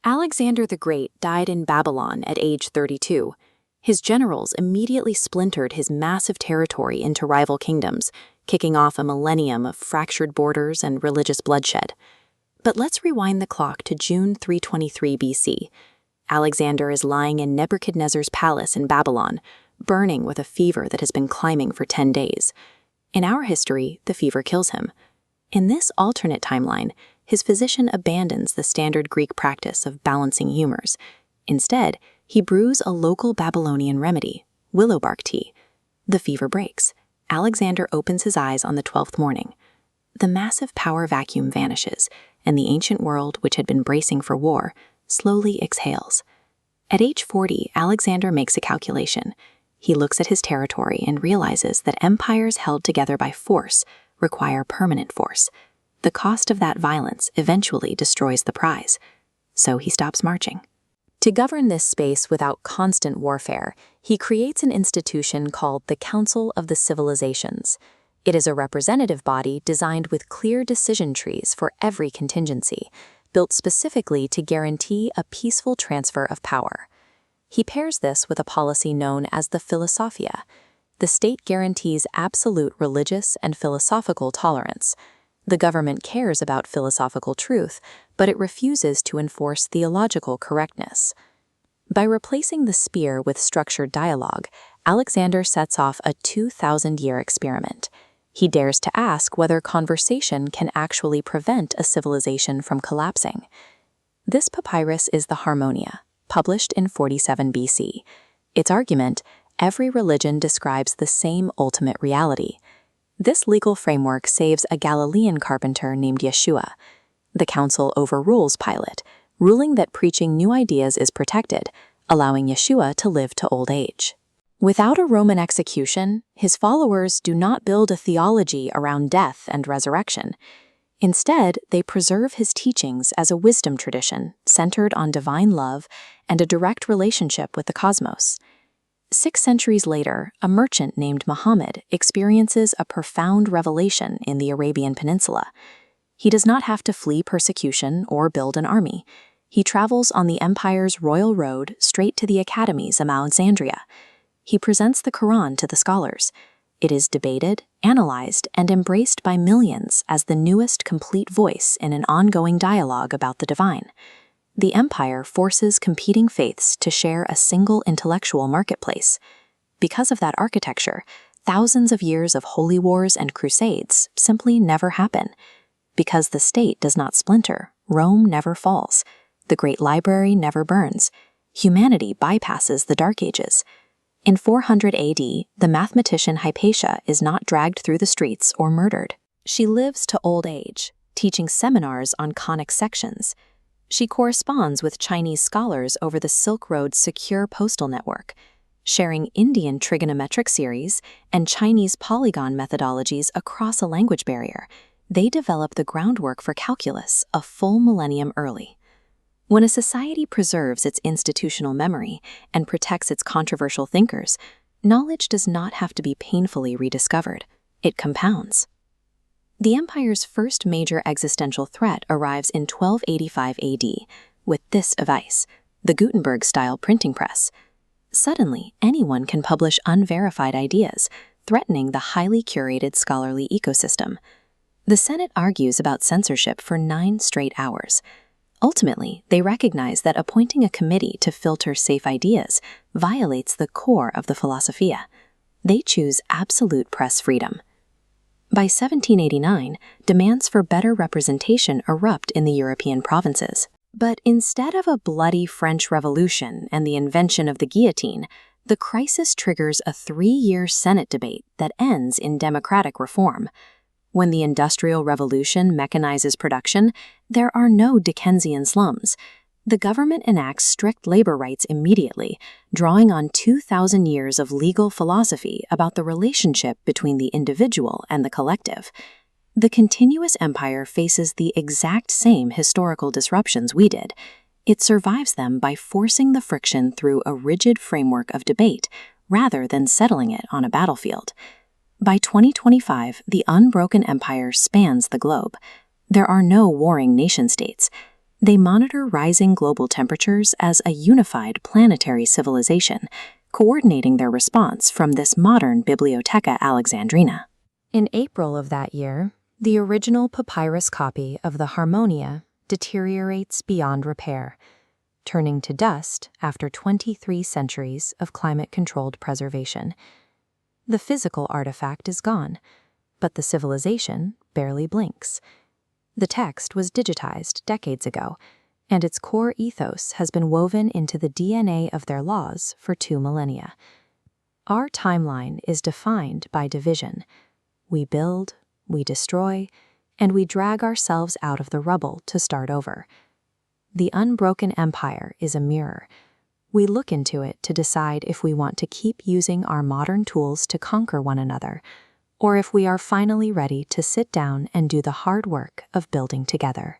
Alexander the Great died in Babylon at age 32. His generals immediately splintered his massive territory into rival kingdoms, kicking off a millennium of fractured borders and religious bloodshed. But let's rewind the clock to June 323 BC. Alexander is lying in Nebuchadnezzar's palace in Babylon, burning with a fever that has been climbing for 10 days. In our history, the fever kills him. In this alternate timeline, his physician abandons the standard Greek practice of balancing humors. Instead, he brews a local Babylonian remedy, willow bark tea. The fever breaks. Alexander opens his eyes on the 12th morning. The massive power vacuum vanishes, and the ancient world, which had been bracing for war, slowly exhales. At age 40, Alexander makes a calculation. He looks at his territory and realizes that empires held together by force require permanent force. The cost of that violence eventually destroys the prize. So he stops marching. To govern this space without constant warfare, he creates an institution called the Council of the Civilizations. It is a representative body designed with clear decision trees for every contingency, built specifically to guarantee a peaceful transfer of power. He pairs this with a policy known as the Philosophia. The state guarantees absolute religious and philosophical tolerance. The government cares about philosophical truth, but it refuses to enforce theological correctness. By replacing the spear with structured dialogue, Alexander sets off a 2,000-year experiment. He dares to ask whether conversation can actually prevent a civilization from collapsing. This papyrus is the Harmonia, published in 47 BC. Its argument, every religion describes the same ultimate reality. This legal framework saves a Galilean carpenter named Yeshua. The council overrules Pilate, ruling that preaching new ideas is protected, allowing Yeshua to live to old age. Without a Roman execution, his followers do not build a theology around death and resurrection. Instead, they preserve his teachings as a wisdom tradition centered on divine love and a direct relationship with the cosmos. 6 centuries later, a merchant named Muhammad experiences a profound revelation in the Arabian Peninsula. He does not have to flee persecution or build an army. He travels on the empire's royal road straight to the academies of Alexandria. He presents the Quran to the scholars. It is debated, analyzed, and embraced by millions as the newest complete voice in an ongoing dialogue about the divine. The empire forces competing faiths to share a single intellectual marketplace. Because of that architecture, thousands of years of holy wars and crusades simply never happen. Because the state does not splinter, Rome never falls. The Great Library never burns. Humanity bypasses the Dark Ages. In 400 AD, the mathematician Hypatia is not dragged through the streets or murdered. She lives to old age, teaching seminars on conic sections. She corresponds with Chinese scholars over the Silk Road's secure postal network, sharing Indian trigonometric series and Chinese polygon methodologies across a language barrier. They develop the groundwork for calculus a full millennium early. When a society preserves its institutional memory and protects its controversial thinkers, knowledge does not have to be painfully rediscovered. It compounds. The empire's first major existential threat arrives in 1285 AD with this device, the Gutenberg-style printing press. Suddenly, anyone can publish unverified ideas, threatening the highly curated scholarly ecosystem. The Senate argues about censorship for 9 straight hours. Ultimately, they recognize that appointing a committee to filter safe ideas violates the core of the Philosophia. They choose absolute press freedom. By 1789, demands for better representation erupt in the European provinces. But instead of a bloody French Revolution and the invention of the guillotine, the crisis triggers a 3-year Senate debate that ends in democratic reform. When the Industrial Revolution mechanizes production, there are no Dickensian slums. The government enacts strict labor rights immediately, drawing on 2,000 years of legal philosophy about the relationship between the individual and the collective. The continuous empire faces the exact same historical disruptions we did. It survives them by forcing the friction through a rigid framework of debate, rather than settling it on a battlefield. By 2025, the Unbroken Empire spans the globe. There are no warring nation-states. They monitor rising global temperatures as a unified planetary civilization, coordinating their response from this modern Bibliotheca Alexandrina. In April of that year, the original papyrus copy of the Harmonia deteriorates beyond repair, turning to dust after 23 centuries of climate-controlled preservation. The physical artifact is gone, but the civilization barely blinks. The text was digitized decades ago, and its core ethos has been woven into the DNA of their laws for 2 millennia. Our timeline is defined by division. We build, we destroy, and we drag ourselves out of the rubble to start over. The Unbroken Empire is a mirror. We look into it to decide if we want to keep using our modern tools to conquer one another, or if we are finally ready to sit down and do the hard work of building together.